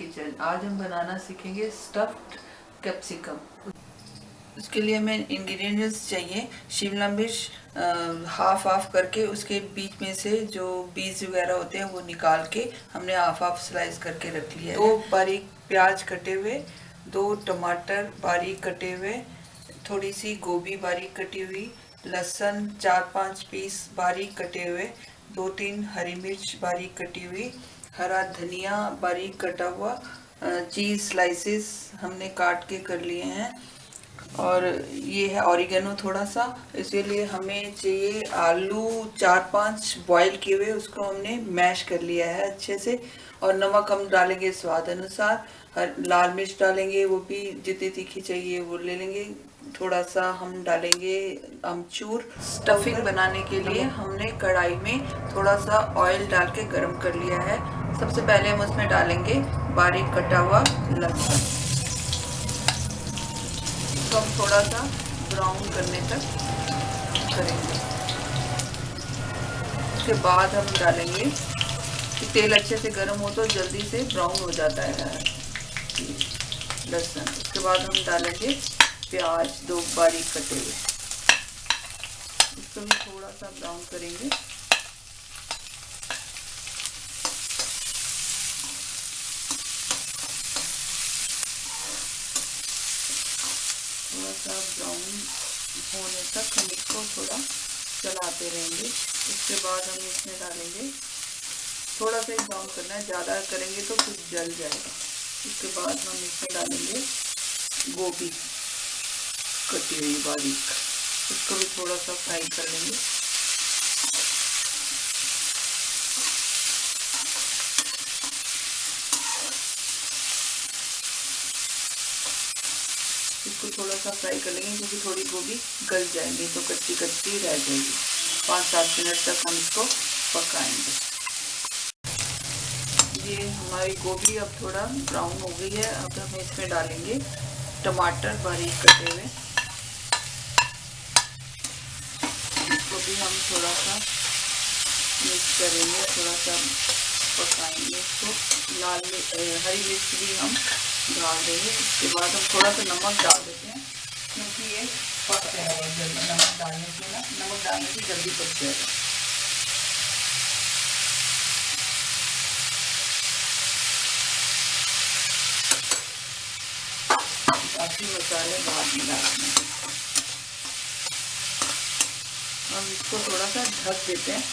Kitchen. आज हम बनाना सीखेंगे स्टफ्ड कैप्सिकम। उसके लिए हमें इंग्रेडिएंट्स चाहिए। शिमला मिर्च हाफ करके उसके बीच में से जो बीज वगैरह होते हैं वो निकाल के हमने हाफ स्लाइस करके रख लिया है। 2 बारीक प्याज कटे हुए, 2 टमाटर बारीक कटे हुए, थोड़ी सी गोभी बारीक कटी हुई, लहसुन 4-5 पीस बारीक कटे हुए, 2-3 हरी मिर्च बारीक कटी हुई, हरा धनिया बारीक कटा हुआ, चीज़ स्लाइसेस हमने काट के कर लिए हैं, और ये है ऑरिगेनो थोड़ा सा। इसीलिए हमें चाहिए आलू 4-5 बॉईल किए हुए, उसको हमने मैश कर लिया है अच्छे से। और नमक हम डालेंगे स्वाद अनुसार, लाल मिर्च डालेंगे, वो भी जितनी तीखी चाहिए वो ले लेंगे। थोड़ा सा हम डालेंगे अमचूर। स्टफिंग बनाने के लिए हमने कढ़ाई में थोड़ा सा ऑयल डाल के गरम कर लिया है। सबसे पहले हम उसमें डालेंगे बारीक कटा हुआ लहसुन, इसको हम थोड़ा सा ब्राउन करने तक करेंगे। उसके बाद हम डालेंगे कि तेल अच्छे से गर्म हो तो जल्दी से ब्राउन हो जाता है लहसुन। उसके बाद हम डालेंगे प्याज 2 बारीक कटे हुए, इसको भी थोड़ा सा ब्राउन करेंगे। थोड़ा सा ब्राउन होने तक हम इसको थोड़ा चलाते रहेंगे। उसके बाद हम इसमें डालेंगे, थोड़ा सा ही ब्राउन करना है, ज़्यादा करेंगे तो कुछ जल जाएगा। उसके बाद हम इसमें डालेंगे गोभी कटी हुई बारीक, इसको भी थोड़ा सा फ्राई कर लेंगे। इसको थोड़ा सा फ्राई कर लेंगे क्योंकि थोड़ी गोभी गल जाएंगी तो कच्ची कच्ची रह जाएगी। 5-7 मिनट तक हम इसको पकाएंगे। ये हमारी गोभी अब थोड़ा ब्राउन हो गई है। अब हम इसमें डालेंगे टमाटर बारीक कटे हुए, इसको भी हम थोड़ा सा मिक्स करेंगे, थोड़ा सा पकाएंगे इसको। हरी मिर्च भी हम डाल देंगे। इसके बाद हम थोड़ा सा नमक डाल देते हैं क्योंकि ये पक जाएगा जल्दी। नमक डालने से जल्दी पक जाएगा। बाकी मसाले बाद में डालने हैं। हम इसको थोड़ा सा ढक देते हैं,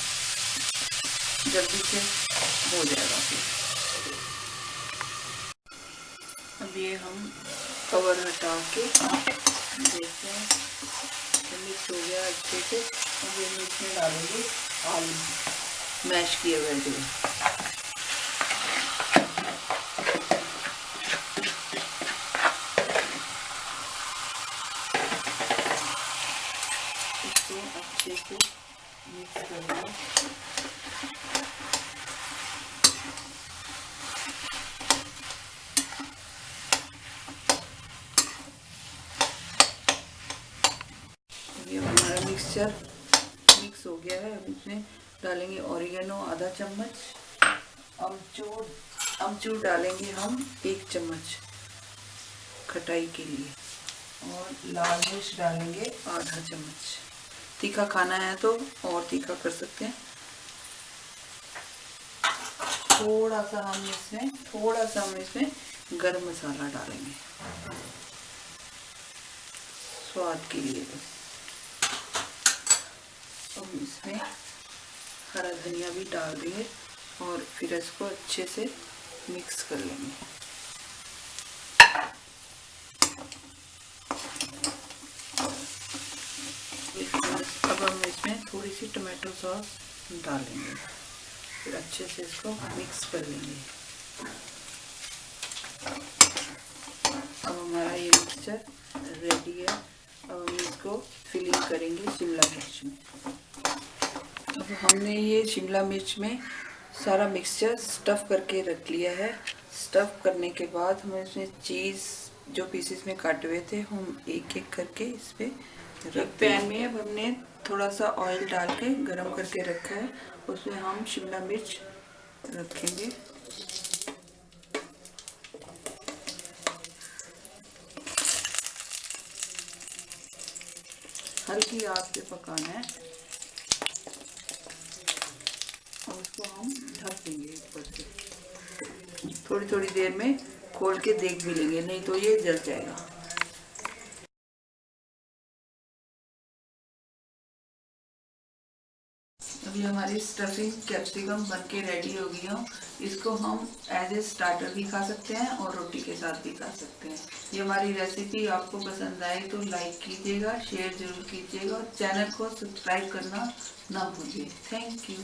जल्दी से हो जाएगा फिर। अब ये हम कवर हटा के देखते हैं तो मिक्स हो गया अच्छे से। अब ये इसमें डालेंगे आलू मैश किए हुए जो, इसको अच्छे से मिक्स करेंगे। ये हमारा मिक्सचर मिक्स हो गया है। अब इसमें डालेंगे ऑरिगेनो आधा चम्मच, अमचूर डालेंगे हम 1 चम्मच खटाई के लिए, और लाल मिर्च डालेंगे आधा चम्मच। तीखा खाना है तो और तीखा कर सकते हैं। थोड़ा सा हम इसमें गरम मसाला डालेंगे स्वाद के लिए बस। हम इसमें हरा धनिया भी डाल देंगे और फिर इसको अच्छे से मिक्स कर लेंगे। अब हम इसमें थोड़ी सी टमाटो सॉस डालेंगे, फिर अच्छे से इसको मिक्स कर लेंगे। अब हमारा ये मिक्सचर रेडी है। अब हम इसको फिलिंग करेंगे शिमला मिर्च में। अब हमने ये शिमला मिर्च में सारा मिक्सचर स्टफ़ करके रख लिया है। स्टफ़ करने के बाद हम इसमें चीज़ जो पीसेस में काटे हुए थे हम एक एक करके इस पे रख पैन में। अब हमने थोड़ा सा ऑयल डाल के गरम करके रखा है, उसमें हम शिमला मिर्च रखेंगे। हल्की आंच पे पकाना है और उसको हम ढक देंगे ऊपर से। थोड़ी थोड़ी देर में खोल के देख भी लेंगे, नहीं तो ये जल जाएगा। अभी हमारी स्टफिंग कैप्सिकम बनके रेडी हो गई हो। इसको हम एज ए स्टार्टर भी खा सकते हैं और रोटी के साथ भी खा सकते हैं। ये हमारी रेसिपी आपको पसंद आए तो लाइक कीजिएगा, शेयर जरूर कीजिएगा और चैनल को सब्सक्राइब करना ना भूलिए। Thank you.